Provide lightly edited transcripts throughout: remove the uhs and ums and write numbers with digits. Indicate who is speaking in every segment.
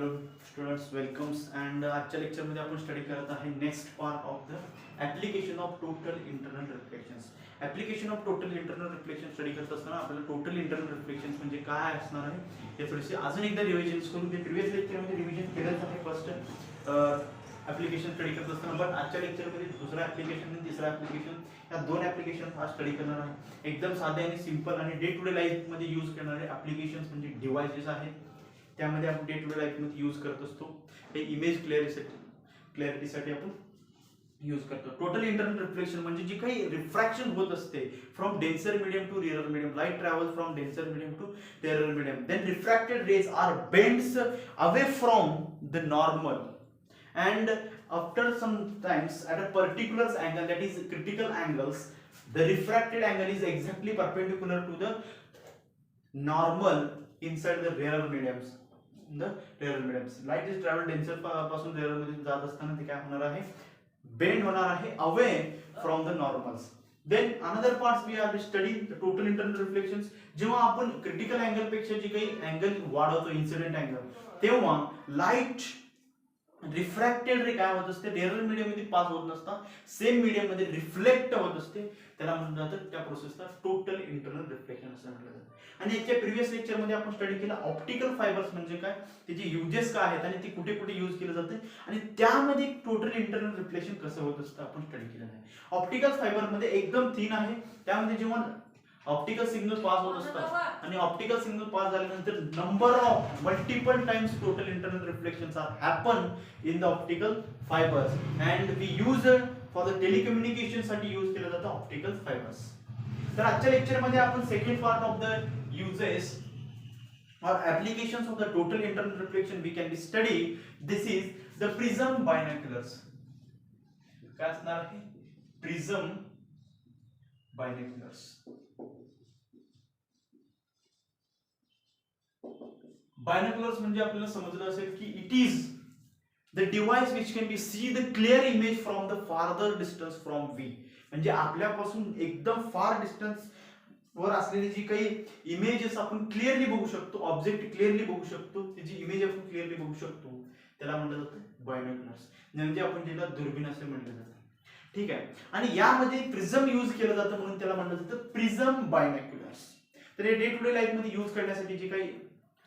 Speaker 1: Hello students, welcomes. And आजच्या लेक्चरमध्ये आपण स्टडी करत आहे next part of the application of total internal reflections. Application of total internal reflection study करत असताना आपल्याला टोटल इंटरनल रिफ्लेक्शन्स म्हणजे काय असणार आहे हे थोडेसे अजून एकदा रिव्हिजन करून ते प्रिव्हियस लेक्चरमध्ये रिव्हिजन केलंच आहे फर्स्ट ॲप्लिकेशन स्टडी करत असताना. बट आजच्या लेक्चरमध्ये दुसरा ॲप्लिकेशन आणि तिसरा ॲप्लिकेशन या दोन ॲप्लिकेशन हा स्टडी करणार आहे. एकदम साधे आणि सिंपल आणि डे टू डे लाईफमध्ये यूज करणारे ॲप्लिकेशन्स म्हणजे डिव्हाइसेस आहेत. त्यामध्ये आपण डे टू डे लाईफमध्ये यूज करत असतो. हे इमेज क्लॅरिटीसाठी आपण यूज करतो. टोटल इंटरनल रिफ्लेक्शन म्हणजे जी काही रिफ्रॅक्शन होत असते from denser medium to rare medium. Light travels from denser medium to rare medium. Then refracted rays are bends away from the normal and after some times at a particular angle, that is critical angles, the refracted angle is exactly perpendicular to the normal inside the rarer mediums. The rarer mediums, light is traveled denser पासून rarer मध्ये जात असताना ते काय होणार आहे, bend होणार आहे away from the normals. Then another parts we have studied the total internal reflections. जेव्हा आपण critical angle पेक्षा जी काही अँगल वाढवतो incident angle, तेव्हा लाईट रिफ्रॅक्टेड रे काय होत असते, रेअर मीडियम मध्ये पास होत नसता सेम मीडियम मध्ये रिफ्लेक्ट होत असते. त्याला म्हणलं जातं, त्या प्रोसेसला टोटल इंटरनल रिफ्लेक्शन असं म्हटलं जातं. आणि याच्या प्रिव्हियस लेक्चर मध्ये आपण स्टडी केला ऑप्टिकल फायबर्स म्हणजे काय, त्याचे युजेस काय आहेत आणि ते कुठे कुठे यूज केले जाते आणि त्यामध्ये टोटल इंटरनल रिफ्लेक्शन कसं होत असतं आपण स्टडी केलं आहे. ऑप्टिकल फायबर मध्ये एकदम थिन आहे. त्यामध्ये जेव्हा ऑप्टिकल सिग्नल पास होत असतात आणि ऑप्टिकल सिग्नल पास झाल्यानंतर number of multiple times total internal reflections are happen in the optical fibres and we use for the telecommunication साठी यूज केलं जातं ऑप्टिकल फायबर्स. तर आजच्या लेक्चर मध्ये आपण second part of the uses or applications of the total internal reflection we can be study. This is the prism binoculars. काय असणार आहे, prism binoculars. Binoculars म्हणजे आपल्याला समजलं असेल की it is the device which can be see the clear image from the farther distance from we. म्हणजे आपल्यापासून एकदम फार डिस्टन्स वर असलेली जी काही इमेजेस आपण क्लिअरली बघू शकतो, ऑब्जेक्ट क्लिअरली बघू शकतो, त्याची इमेज आपण क्लिअरली बघू शकतो, त्याला म्हटलं जातं बायनोक्युलर्स. म्हणजे आपण त्याला दुर्बीण असे म्हटलं जातं. ठीक आहे. आणि यामध्ये प्रिझम यूज केलं जातं म्हणून त्याला म्हटलं जातं प्रिझम बायनोक्युलर्स. तर हे डे टू डे लाईफ मध्ये यूज करण्यासाठी जे काही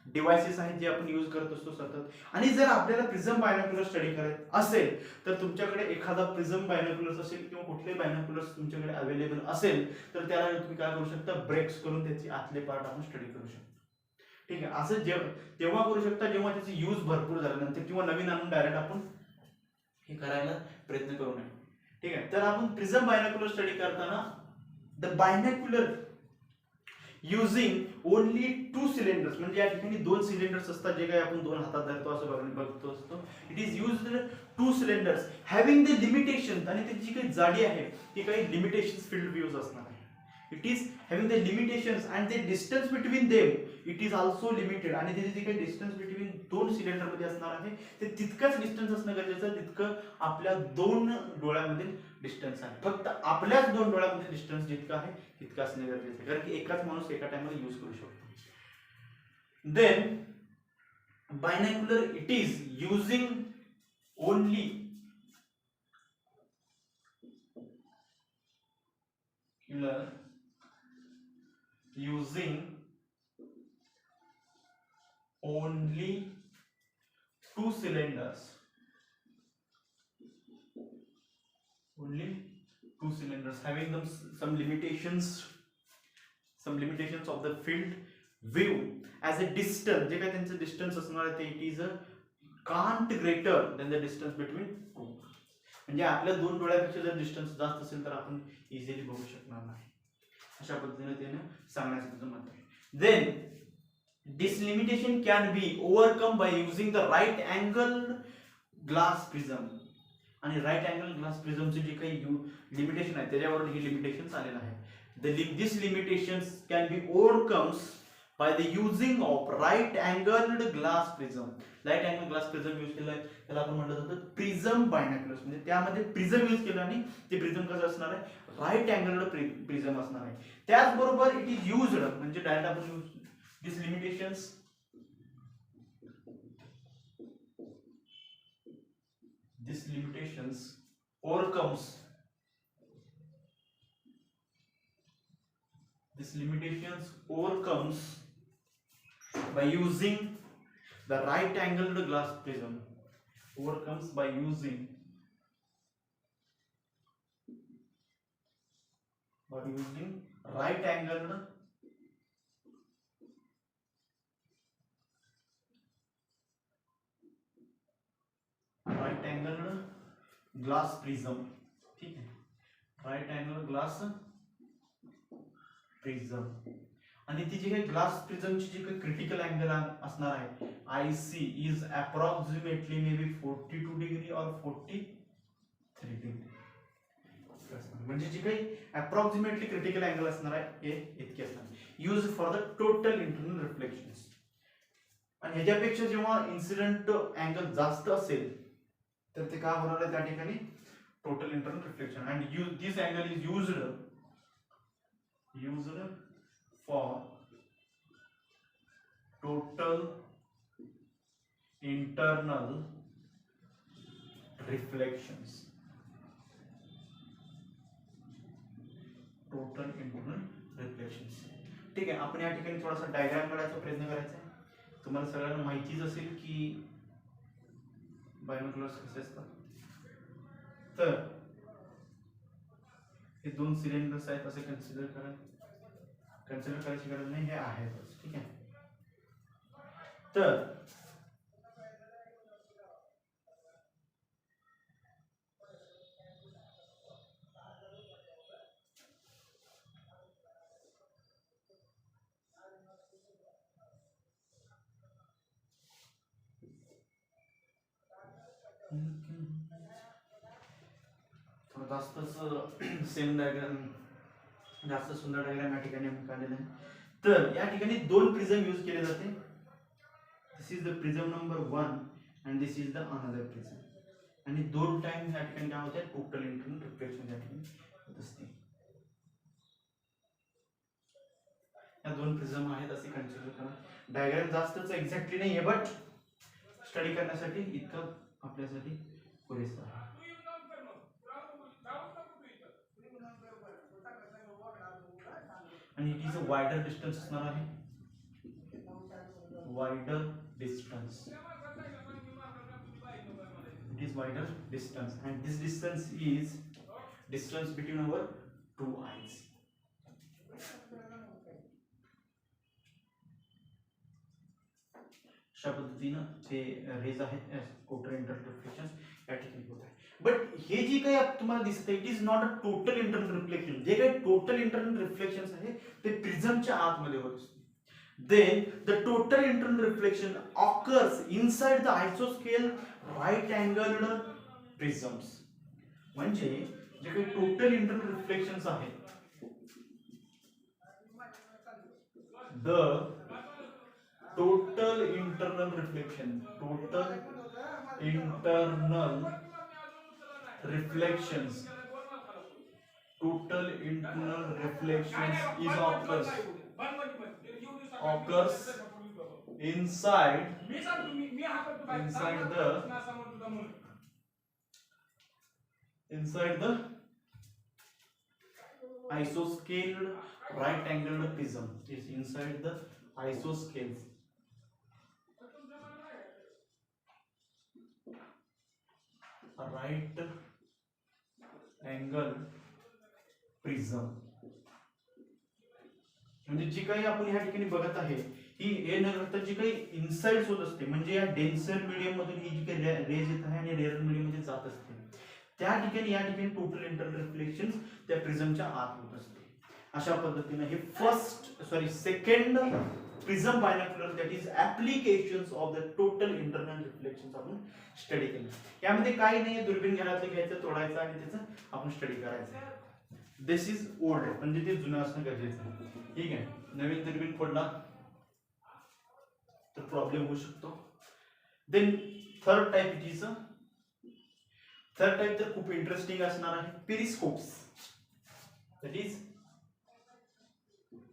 Speaker 1: डिव्हाइसेस आहेत जे आपण यूज करत असतो सतत. आणि जर आपल्याला प्रिझम बायनोक्युलर स्टडी करायचं असेल तर तुमच्याकडे एखादा प्रिझम बायनोक्युलर्स असेल किंवा कुठले बायनोक्युलर्स तुमच्याकडे अवेलेबल असेल तर त्याला तुम्ही काय करू शकता, ब्रेक्स करून त्याचे आतले पार्ट आपण स्टडी करू शकतो. ठीक आहे. असं तेव्हा करू शकता जेव्हा त्याची यूज भरपूर झाल्यानंतर किंवा नवीन आणून डायरेक्ट आपण हे करायला प्रयत्न करू नये. ठीक आहे. तर आपण प्रिझम बायनोक्युलर स्टडी करताना the binocular using only two cylinders, म्हणजे या ठिकाणी दोन सिलेंडर्स असतात जे काही आपण दोन हातात धरतो असं बघतो असतो. It is used to cylinders having the limitation, आणि त्याची जी काही जाडी आहे ती काही लिमिटेशन्स फील्ड व्ह्यूज असणार आहे. It is having the limitations and the distance between them it is also limited. आणि त्याचे जे काही डिस्टन्स बिटवीन दोन सिलेंडर मध्ये असणार आहे ते तितकंच डिस्टन्स असणं गरजेचं आहे जितकं आपल्या दोन डोळ्यामध्ये डिस्टन्स आहे. फक्त आपल्याच दोन डोळ्यामध्ये डिस्टन्स जितका आहे तितका असणे गरजेचं आहे, कारण की एकाच माणूस एका टाइमला यूज करू शकतो. Then binocular it is using only using only two cylinders, having them some limitations of the field view as a distance. जे काय त्यांचं डिस्टन्स असणार आहे ते it is can't greater than the distance between two. म्हणजे आपल्या दोन डोळ्यापेक्षा जर डिस्टन्स जास्त असेल तर आपण इझिली बघू शकणार नाही, अशा पद्धतीने त्याने सांगण्याचं त्याचं मत आहे. Then this limitation can be overcome by using the right angle glass prism. आणि राईट अँगल ग्लास प्रिझमचे जे काही लिमिटेशन आहे त्याच्यावर ही लिमिटेशन्स आलेलं आहे. This limitations can be overcomes by the using of right angled glass prism. Right angle glass prism use केलाय त्याला आपण म्हटलं जातं प्रिझम बायनोक्युलर्स. म्हणजे त्यामध्ये प्रिझम यूज केलं आणि ते प्रिझम कसं असणार आहे, राईट अँगल्ड प्रिझम असणार आहे. त्याचबरोबर इट इज युज्ड म्हणजे डायरेक्ट आपण दिस limitations These limitations overcomes by using the right angled glass prism. Overcomes by using right angled glass prism. ठीक आहे, राईट अँगल ग्लास प्रिझम. आणि ती जी काही ग्लास प्रिझमची जी काही क्रिटिकल अँगल असणार आहे I C is approximately may be 42 degree or 43 degree. म्हणजे जी काही अप्रॉक्सिमेटली क्रिटिकल अँगल असणार आहे हे इतके असणार. Use for the total internal reflections. आणि ह्याच्यापेक्षा जेव्हा इन्सिडेंट अँगल जास्त असेल तर ते काय होणार आहे त्या ठिकाणी total internal reflection. And this angle is used for total internal reflections. Total internal reflections. ठीक आहे, आपण या ठिकाणी थोडासा डायग्राम काढायचा प्रयत्न करायचा आहे. तुम्हाला सगळ्यांना माहितीच असेल की बायनोक्युलर्स कसे असतात. तर हे दोन सिलेंडर्स आहेत असे कन्सिडर करायची गरज नाही, हे आहेतच. ठीक आहे, तर जास्तच सेम डायग्राम, जास्त सुंदर डायग्राम या ठिकाणी आपण काढलेला आहे. तर या ठिकाणी दोन प्रिझम यूज केले जाते. This is the prism number 1 and this is the another prism. आणि दोन टाइम या ठिकाणी काय होते टोटल इंटरनल रिफ्लेक्शन या ठिकाणी होत असते. या दोन प्रिझम आहेत असे कन्सिडर करा. डायग्राम जास्तच एक्झॅक्टली नाही आहे बट स्टडी करण्यासाठी इतकं आपल्यासाठी पुरेसं आहे. आणि it is a wider distance असणार आहे. Wider distance. It is wider distance and this distance is distance between our two eyes. अशा पद्धतीनं ते रेज आहेत टोटल इंटरनल रिफ्लेक्शन या ठिकाणी होत आहे. बट हे जी काही तुम्हाला दिसत आहे it is not a total internal reflection. जे काही टोटल इंटरनल रिफ्लेक्शन्स आहे ते प्रिझमच्या आतमध्ये होत असते. Then the total internal reflection occurs inside the isoscale right angled prisms. म्हणजे जे काही टोटल इंटरनल रिफ्लेक्शन्स आहेत the total internal reflection is occurs inside the isoscaled right angled prism. Is inside the isoscales right angle prism. म्हणजे जी काही आपण या ठिकाणी बघत आहे ही हे न करता जी काही इनसाइड्स होत असते म्हणजे या डेन्सर मीडियम मधून ही जी काही रेज येत आहे आणि रेअर मीडियम मध्ये जात असते त्या ठिकाणी या ठिकाणी टोटल इंटरनल रिफ्लेक्शन त्या प्रिझमच्या आत होत असते. अशा पद्धतीने हे second prism binocular that is applications of the total internal reflections आपण स्टडी केलं. यामध्ये काही नाही, दुर्बीण घरातलं घ्यायचं, तोडायचं आणि त्याचं आपण स्टडी करायचं. दिस इज ओल्ड म्हणजे ते जुनं असणं गरजेचं आहे. ठीक आहे, नवीन दुर्बीण पडला तर प्रॉब्लेम होऊ शकतो. देन थर्ड टाइप तर खूप इंटरेस्टिंग असणार आहे. पेरिस्कोप्स. That is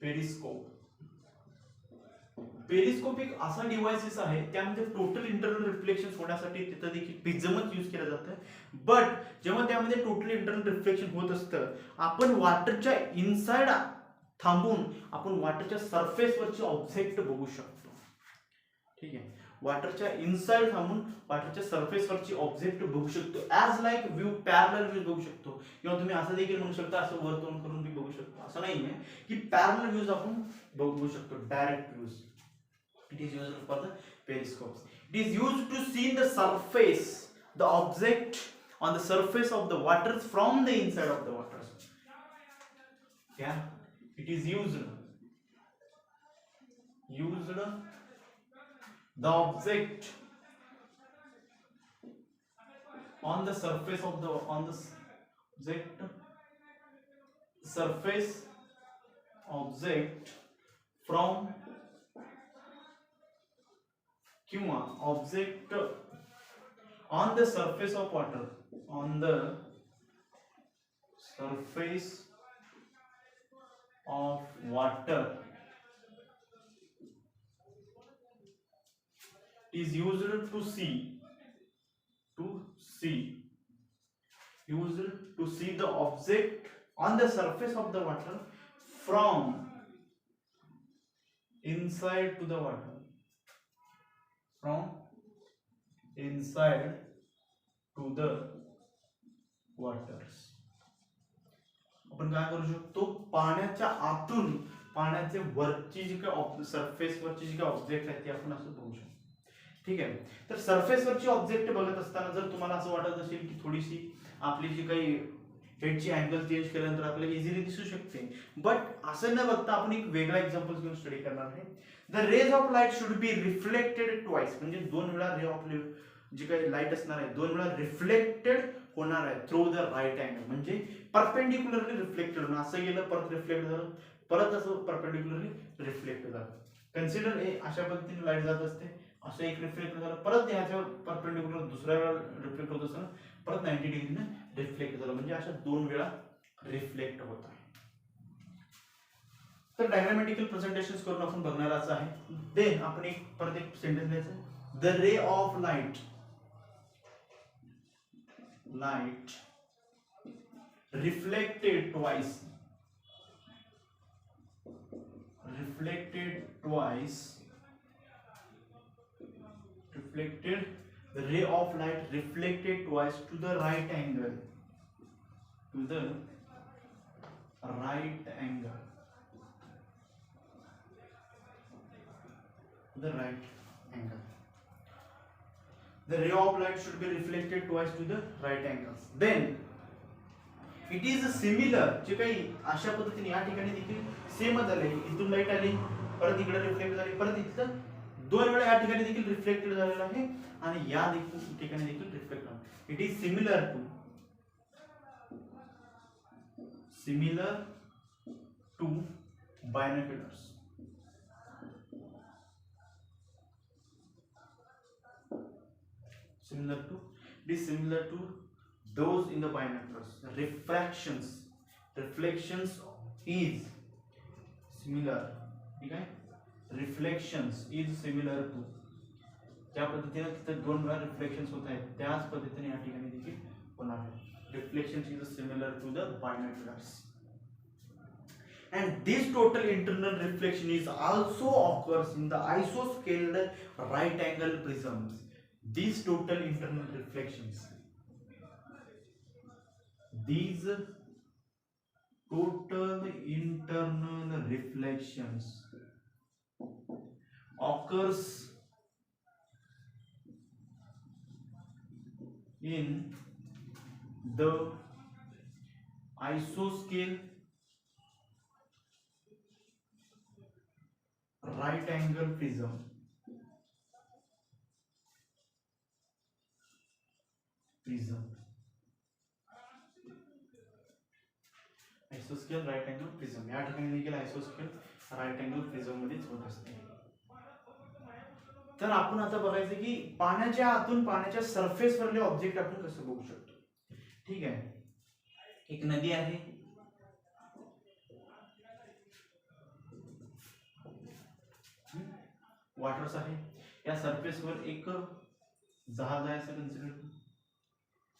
Speaker 1: periscope. पेरिस्कोप एक असा डिव्हाइसेस आहे त्यामध्ये टोटल इंटरनल रिफ्लेक्शन होण्यासाठी तिथं देखील प्रिझमच यूज केलं जातं. बट जेव्हा त्यामध्ये टोटल इंटरनल रिफ्लेक्शन होत असतं, आपण वॉटरच्या इनसाइड थांबून आपण वॉटरच्या सरफेसवरची ऑब्जेक्ट बघू शकतो. ठीक आहे, वॉटरच्या इनसाइड थांबून वॉटरच्या सरफेसवरची ऑब्जेक्ट बघू शकतो. As like view, parallel views बघू शकतो. किंवा तुम्ही असं देखील म्हणू शकता, असं वर तोंड करून बी बघू शकतो. असं नाहीये की पॅरलल व्ह्यूज आपण बघू शकतो, direct views. It is used for the periscopes. It is used to see the surface, the object on the surface of the waters from the inside of the waters. Yeah, it is used the object on the surface of the object from किंवा object on the surface of water, on the surface of water is used to see the object on the surface of the water from inside to the water, from inside to the waters. आपण काय करू शकतो, पाण्याच्या आतून पाण्याचे वरची जी काही surface वरची जी काही ऑब्जेक्ट आहे ती आपण असं बघू शकतो. ठीक आहे, तर सरफेस वरची ऑब्जेक्ट बघत असताना जर तुम्हाला असं वाटत असेल की थोडीशी आपली जी काही हेडची अँगल चेंज केल्यानंतर आपल्याला इझिली दिसू शकते, बट असं न बघता आपण एक वेगळा एक्झाम्पल घेऊन स्टडी करणार आहे. The rays of light should be reflected twice, म्हणजे दोन वेळा रे ऑफ जी काही लाईट असणार आहे दोन वेळा रिफ्लेक्टेड होणार आहे थ्रू द राईट अँगल, म्हणजे परपेंडिक्युलरली रिफ्लेक्टेड होणार. असं गेलं परत रिफ्लेक्ट झालं, परत असं परपेंडिक्युलरली रिफ्लेक्ट झालं. कन्सिडर अशा पद्धतीने लाईट जात असते, असं एक रिफ्लेक्ट झालं, परत ह्याच्यावर परपेंडिक्युलर दुसऱ्या वेळा रिफ्लेक्ट होत असताना परत 90 डिग्रीने रिफ्लेक्ट झालं, म्हणजे अशा दोन वेळा रिफ्लेक्ट होत आहे. तर डायग्रामॅटिकल प्रेझेंटेशन करून आपण बघणारच आहे. देन आपण एक परत एक सेंटेन्स लिहायचं, the ray of light reflected twice the ray of light reflected twice to the right angle, the right angle. The ray of light should be reflected twice to the right angles. Then it is similar, जे काही अशा पद्धतीने या ठिकाणी देखील same झाले, इथून light आली परत इकडे रिफ्लेक्ट झाली, परत इथं दोन वेळा या ठिकाणी देखील रिफ्लेक्टेड झालेला आहे आणि या ठिकाणी देखील रिफ्लेक्ट झाला. It is similar to binoculars. It is similar to those in the binoculars. Reflections is similar. ठीक आहे, reflections is similar to, ज्या पद्धतीने तिथे दोन वेळा रिफ्लेक्शन्स होत आहेत त्याच पद्धतीने या ठिकाणी देखील होणार आहे. Reflections is similar to the binoculars. And this total internal reflection is also occurs in the isoscaled right angle prisms. These total internal reflections, occurs in the isoscale right angle prism. आयसोस्केल right angle prism या ठिकाणी देखील आयसोस्केल right angle prism मध्येच होत असते. तर आपण आता बघायचं की पाण्याच्या आतून पाण्याच्या सरफेस वरले ऑब्जेक्ट आपण कसं बघू शकतो. ठीक आहे, एक नदी आहे, वॉटर्स आहे, या सरफेसवर एक जहाज आहे असं कन्सिडर करू.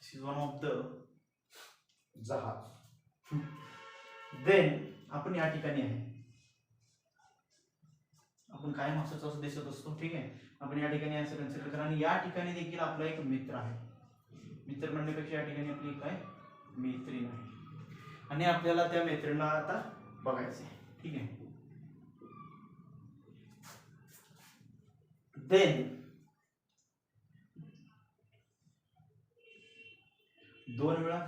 Speaker 1: दिस इज वन ऑफ द
Speaker 2: जहाज.
Speaker 1: देन आपण या ठिकाणी आहे, आपण काय मागचं असं दिसत असतो, ठीक आहे. आपण या ठिकाणी असं कन्सिडर करा आणि या ठिकाणी देखील आपला एक मित्र आहे. मित्र म्हणण्यापेक्षा या ठिकाणी आपली काय मैत्रीण आहे आणि आपल्याला त्या मैत्रिणीला आता बघायचं आहे, ठीक आहे. देन दोन वेळा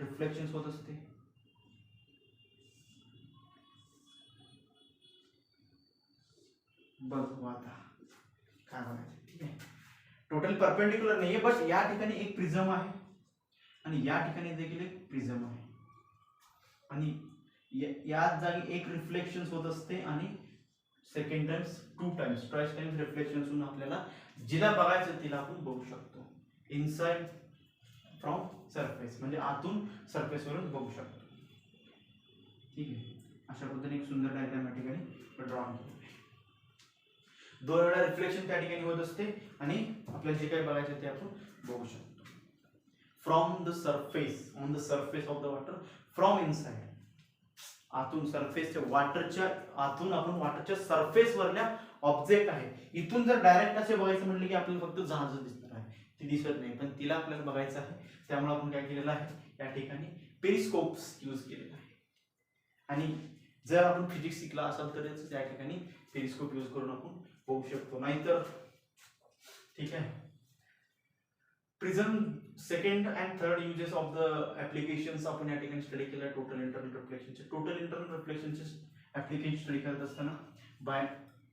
Speaker 1: रिफ्लेक्शन होत असते. बघू आता काय बघायचं, ठीक आहे. टोटल परपेंडिक्युलर नाहीये, बट या ठिकाणी एक प्रिझम आहे आणि या ठिकाणी देखील एक प्रिझम आहे आणि याच जागी एक रिफ्लेक्शन होत असते आणि second times twice times reflection होऊन आपल्याला जिला बघायचं तिला आपण बघू शकतो. इनसाइड फ्रॉम सरफेस म्हणजे आतून सरफेसवरून बघू शकतो, ठीक आहे. अशा पद्धतीने एक सुंदर डायग्राम या ठिकाणी ड्रॉ केली. दोन वेळा रिफ्लेक्शन त्या ठिकाणी होत असते आणि आपल्याला जे काही बघायचं ते आपण बघू शकतो. From the surface, on the surface of the water, from inside, आतून सरफेसच्या वॉटरच्या आतून आपण वॉटरच्या सरफेस वरल्या ऑब्जेक्ट आहे. इथून जर डायरेक्ट असे बघायचं म्हटलं की आपल्याला फक्त जहाज दिसणार आहे, ती दिसत नाही, पण तिला आपल्याला बघायचं आहे. त्यामुळे आपण काय केलेलं आहे, या ठिकाणी पेरिस्कोप्स यूज केलेला आहे. आणि जर आपण फिजिक्स शिकला असाल तरच त्या ठिकाणी पेरिस्कोप यूज करून आपण बघू शकतो, नाहीतर ठीक आहे. Prism second and third uses of the applications आपण या ठिकाणी स्टडी केलं. टोटल इंटरनल रिफ्लेक्शनचे ऍप्लिकेशन स्टडी करत असताना by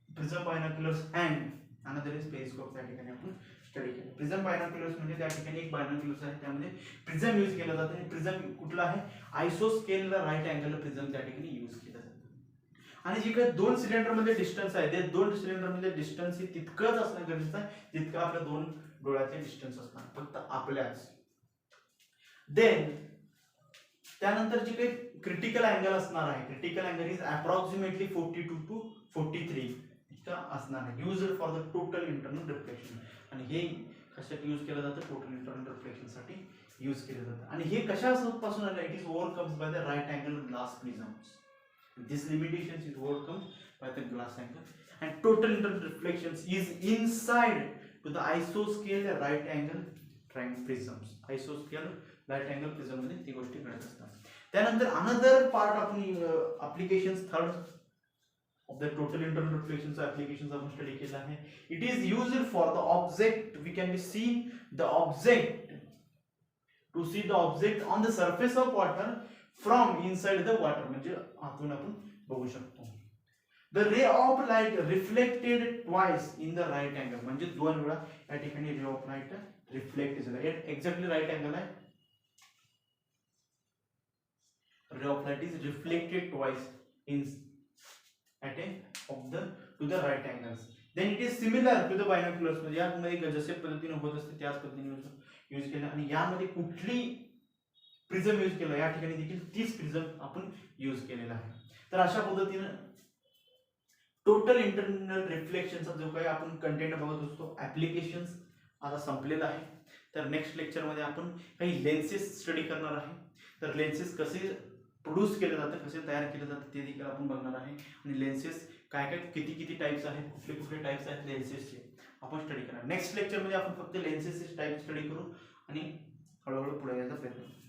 Speaker 1: prism binoculars and another is periscope त्या ठिकाणी आपण स्टडी केलं. प्रिझम बायनॉक्युलर्स म्हणजे त्या ठिकाणी एक बायनॉक्युलर्स आहे, त्यामध्ये प्रिझम यूज केला जातो आणि प्रिझम कुठला आहे, आयसोस्केलला राईट अँगल प्रिझम त्या ठिकाणी यूज केला जातो. आणि जे काही दोन सिलेंडर मध्ये डिस्टन्स आहे, ते दोन सिलेंडर मध्ये डिस्टन्स हे तितकंच असणं गरजेचं आहे जितकं आपल्या दोन डोळ्याचे डिस्टन्स असणार, फक्त आपल्याच. देन त्यानंतर जे काही क्रिटिकल अँगल असणार आहे, critical angle is approximately 42 to 43 इतका असणार आहे, used for the total internal reflection. आणि हे कशासाठी यूज केलं जातं, टोटल इंटरनल रिफ्लेक्शन साठी यूज केलं जातं. आणि हे कशापासून आलं, it is overcomes by the right angle glass prisms. This limitation is overcome by the glass angle, and total internal reflections is inside to the isoscale right angle prisms. Isoscale right angle prism मध्ये ती गोष्टी घडत असतात. त्यानंतर another part आपण applications third of the total internal reflections applications आपण study केला आहे. It is used for the object, we can see the object, to see the object on the surface of water from inside the water, म्हणजे आतून आपण बघू शकतो. The ray of light reflected twice in the right angle, म्हणजे दोन वेळा या ठिकाणी रे ऑफ लाईट रिफ्लेक्ट झाला. एक्झॅक्टली राईट अँगल आहे. Ray of light is reflected twice in at a of the to the right angles. Then it is similar to the binoculars, म्हणजे यामध्ये जसे पद्धतीने होत असते त्याच पद्धतीने यूज केलं. आणि यामध्ये कुठली प्रिझम यूज केला, या ठिकाणी देखील तीच प्रिझम आपण यूज केलेला आहे. तर अशा पद्धतीने टोटल इंटरनल रिफ्लेक्शनचा जो काही आपण कंटेंट बघत असतो, ऍप्लिकेशन्स आता संपलेला आहे. तर नेक्स्ट लेक्चरमध्ये आपण काही लेन्सेस स्टडी करणार आहे. तर लेन्सेस कसे प्रोड्यूस केले जातात, कसे तयार केले जातात ते देखील आपण बघणार आहे. आणि लेन्सेस काय काय किती टाइप्स आहेत, कुठले टाइप्स आहेत लेन्सेसचे आपण स्टडी करणार. नेक्स्ट लेक्चरमध्ये आपण फक्त लेन्सेसचे टाइप स्टडी करू आणि हळूहळू पुढे जायचा प्रयत्न करू.